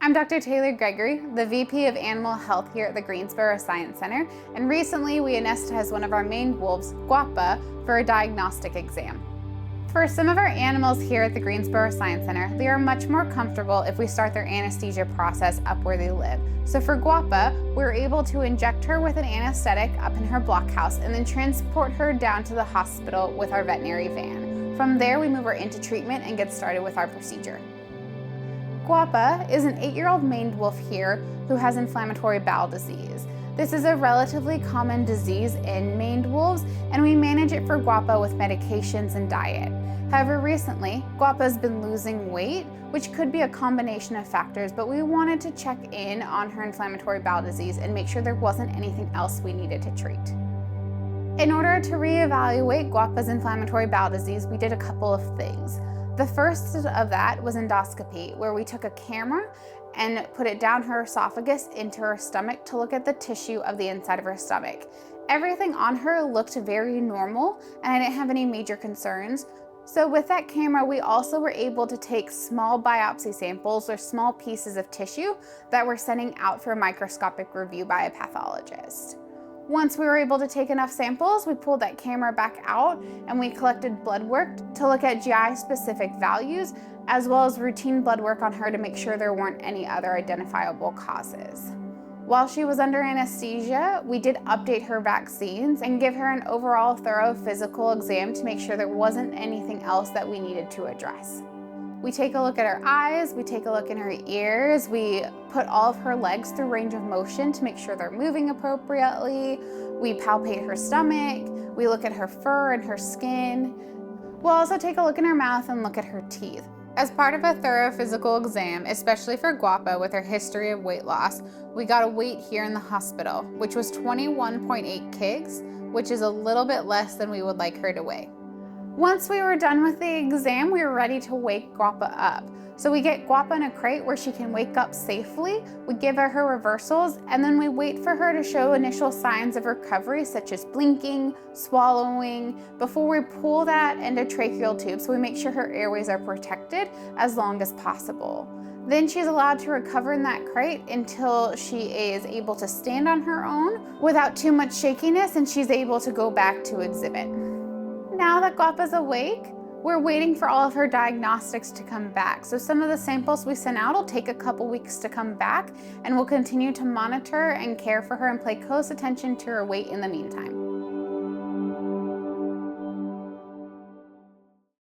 I'm Dr. Taylor Gregory, the VP of Animal Health here at the Greensboro Science Center, and recently we anesthetized one of our maned wolves, Guapa, for a diagnostic exam. For some of our animals here at the Greensboro Science Center, they are much more comfortable if we start their anesthesia process up where they live. So for Guapa, we're able to inject her with an anesthetic up in her blockhouse and then transport her down to the hospital with our veterinary van. From there, we move her into treatment and get started with our procedure. Guapa is an 8-year-old maned wolf here who has inflammatory bowel disease. This is a relatively common disease in maned wolves, and we manage it for Guapa with medications and diet. However, recently, Guapa has been losing weight, which could be a combination of factors, but we wanted to check in on her inflammatory bowel disease and make sure there wasn't anything else we needed to treat. In order to reevaluate Guapa's inflammatory bowel disease, we did a couple of things. The first of that was endoscopy, where we took a camera and put it down her esophagus into her stomach to look at the tissue of the inside of her stomach. Everything on her looked very normal, and I didn't have any major concerns. So with that camera, we also were able to take small biopsy samples or small pieces of tissue that we're sending out for a microscopic review by a pathologist. Once we were able to take enough samples, we pulled that camera back out and we collected blood work to look at GI-specific values, as well as routine blood work on her to make sure there weren't any other identifiable causes. While she was under anesthesia, we did update her vaccines and give her an overall thorough physical exam to make sure there wasn't anything else that we needed to address. We take a look at her eyes, we take a look in her ears, we put all of her legs through range of motion to make sure they're moving appropriately, we palpate her stomach, we look at her fur and her skin. We'll also take a look in her mouth and look at her teeth. As part of a thorough physical exam, especially for Guapa with her history of weight loss, we got a weight here in the hospital, which was 21.8 kgs, which is a little bit less than we would like her to weigh. Once we were done with the exam, we were ready to wake Guapa up. So we get Guapa in a crate where she can wake up safely, we give her her reversals, and then we wait for her to show initial signs of recovery, such as blinking, swallowing, before we pull that endotracheal tube so we make sure her airways are protected as long as possible. Then she's allowed to recover in that crate until she is able to stand on her own without too much shakiness, and she's able to go back to exhibit. Now that Guapa's awake, we're waiting for all of her diagnostics to come back. So some of the samples we sent out will take a couple weeks to come back, and we'll continue to monitor and care for her and pay close attention to her weight in the meantime.